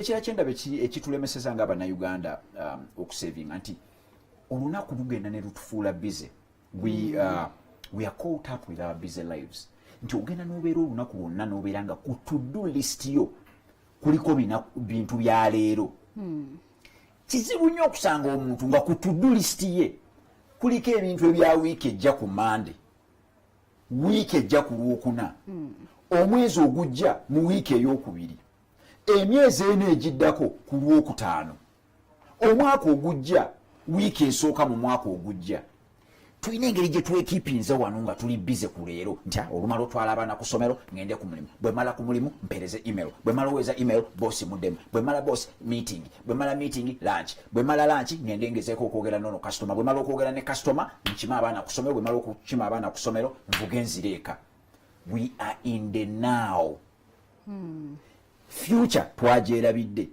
ekira kyendaba ekitulemeseza nga bannayuganda okusavinga nti olunaku lugenda ne lutufuula busy. We are caught up with our busy lives. Nti ogenda n'obeera olunaku lwonna n'obeera nga ku to-do list yo kuliko bintu bya leero. Kizibu nnyo okusanga omuntu nga ku to-do list ye kuliko ebintu ebya wiiki ejja ku Monday, wiiki ejja ku Lwokuna, omwezi ogujja mu wiiki ey'okubiri, emyezi ena egiddako ku Lwokutaano, omwaka ogujja wiiki esooka mu mwaka ogujja. Tulina engeri gye twekiipinze wano nga tuli bize ku leero nti olumala otwala abaana ku ssomero ngende ku mulimu, bwe mala ku mulimu mpereze email, bwe mala oweza email boosi muddemu, bwe mala boss meeting, bwe mala meeting lunch, bwe mala lunch ngende ngezeeko okwogera nono customer, bwe mala okwogera ne customer nkima abaana ku ssomero, bwe mala okukima abaana ku ssomero nvuge nzireeka. We are in the now. Future twagyerabidde.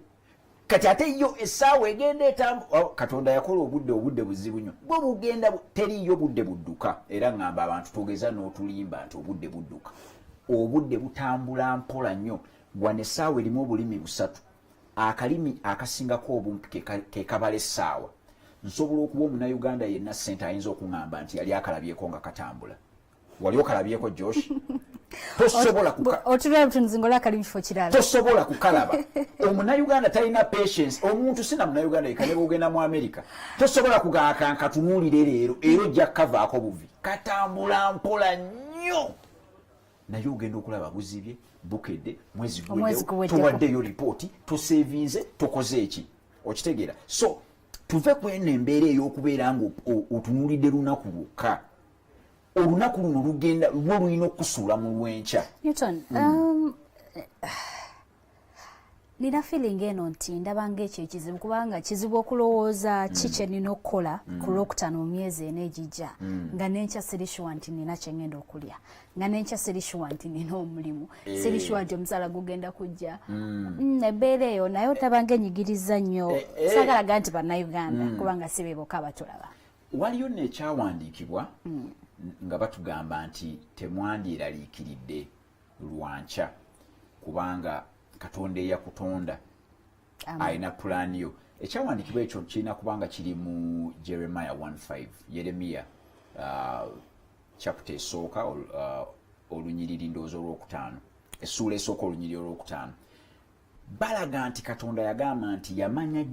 Kati ate yo essaawa egenda Katonda yakola obudde buzibu nnyo. Bwe bugenda teriyo budde budduka. Era ngamba abantu tugeza n'otulimba nti obudde budduka. Obudde butambula mpola nnyo. Gwane essaawa erimu obulimi busatu. Akalimi akasingako obumpi ke kabala essaawa. Nsobola okuba omunnayuganda yenna ssente ayinza okuŋŋamba nti yali akalabyeko nga katambula. Wali okalabyeko Josh? Tosobola tosobola kukalaba. Omunnayuganda talina patience. Omuntu sina munnayuganda yekane bwogenda mu America. Tosobola kugaaka nkatunuulire leero era ojja kukavaako buvi. Katambula mpola nnyo. Naye ogenda okulaba buzibye bukedde mwezi guweddewo towaddeyo lipooti tosevinze tokoze eki. Okitegeera? So tuve kweno embeera ey'okubeera nga otunuulidde lunaku lwokka. Olunaku luno lugenda lwo lulina okusuula mu lwenkya. Newton, nina feeling eno nti ndaba ng'ekyo ekizibu kubanga kizibu okulowooza ki kye nina okukola ku Lwokutaano mu myezi ena egijja nga nenkya sirishuwa nti nina kye ngenda okulya, nga nenkya sirishuwa nti nina omulimu, sirishuwa nti omusaala gugenda kujja. Ebbeera eyo naye otaba ng'enyigiriza nnyo. Saagalaga nti bannayuganda kubanga si be bokka batulaba. Waliyo n'ekyawandiikibwa nga batugamba nti temwandyeraliikiridde lwankya kubanga Katonda eyakutonda alina pulaani yo. Ekyawandiikibwa ekyo kirina kubanga kiri mu Jeremiah 1:5, Yeremiya chapter esooka olunyiriri ndowooza olwokutaano, essuula esooka olunyiriri olwokutaano. Balaga nti Katonda yagamba nti yamanya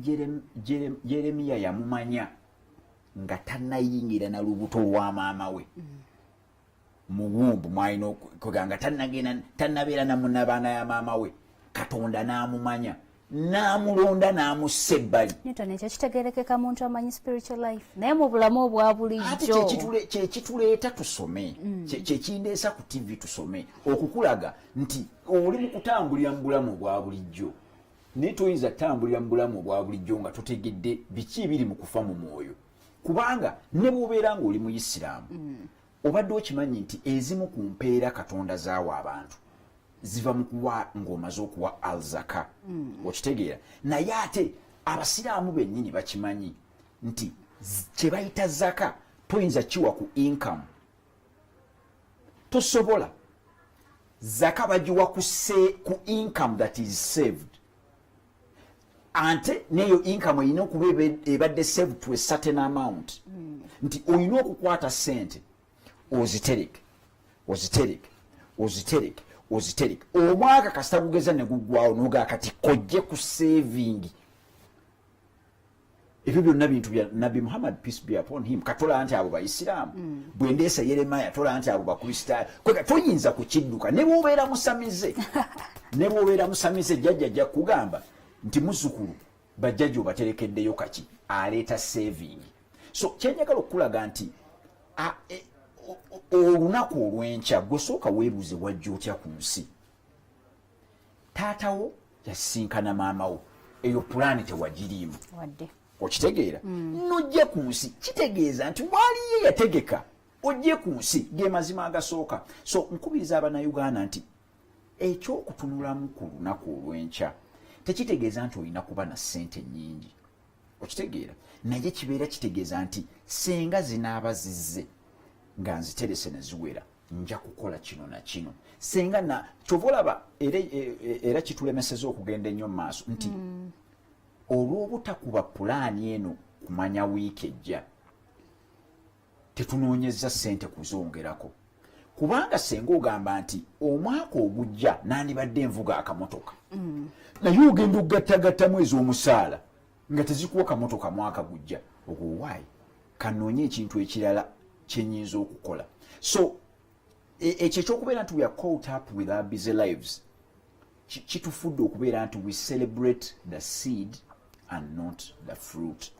Yeremiya yamumanya nga tannayingira na lubuto lwa maama we mu wumbu mwalina okuganga tannabeera na munnabaana ya maama we. Katonda n'amumanya n'amulonda n'amussa ebbali. Newton, ekyo kitegeerekeka muntu amanyi spiritual life naye mu bulamu obwa bulijjo kyekituleeta tusome, kyekindeesa ku TV tusome okukulaga nti oli mu kutambulira mu bulamu obwa bulijjo naye toyinza kutambulira mu bulamu obwa bulijjo nga totegedde biki ebiri mu kufa mu mwoyo. Kubanga ne bw'obeera ng'oli Muyisiraamu obadde okimanyi nti ezimu ku mpeera Katonda zaawa abantu ziva mu kuwa ng'omaze okuwa alzaka. Okitegeera? Naye ate Abasiraamu bennyini bakimanyi nti kye bayita zaka toyinza kiwa ku income. Tosobola. Zaka bagiwa ku income that is saved. Ante neyo income erina okuba ebadde saved to a certain amount. Nti olina okukwata ssente ozitereke omwaka kasita gugeza ne guggwawo n'ogaa kati kojje ku saving. Ebyo byonna bintu bya Nabi Muhammad, peace be upon him. Katola nti abo Bayisiraamu bwendeesa Yeremiya tola nti abo Bakristaayo. Kwega toyinza kukidduka ne bw'obeera musamize jjajja kugamba nti muzzukulu bajjajja obaterekeddeyo kaki aleeta saving. So kyenjagala okulaga nti olunaku olw'enkya gwe sooka weebuuze wajja otya ku nsi. Taatawo yasisinkana maamawo, eyo pulaani tewagiriimu. Okitegeera? N'ojja ku nsi kitegeeza nti waliyo yategeka ojje ku nsi ge mazima agasooka. So nkubiriza Abannayuganda nti ekyokutunulamu ku lunaku olw'enkya tekitegeeza nti olina kuba na ssente nnyingi. Okitegeera? Naye kibeera kitegeeza nti senga zinaaba zizze nga nziterese ne ziwera nja kukola kino na kino senga na kyova olaba era kitulemeseza okugenda ennyo mu maaso nti olw'obutakuba pulaani eno kumanya wiiki ejja tetunoonyeza ssente kuzongerako kubanga senga ogamba nti omwaka ogujja nandibadde envuga akamotoka naye ogenda okugattagattamu ez'omusaala nga tezikuwa kamotoka mwaka gujja ogwo waayi kanoonye ekintu ekirala kyenyinza okukola so ekyo ekyokubeera nti we are caught up with our busy lives kitufudde okubeera nti we celebrate the seed and not the fruit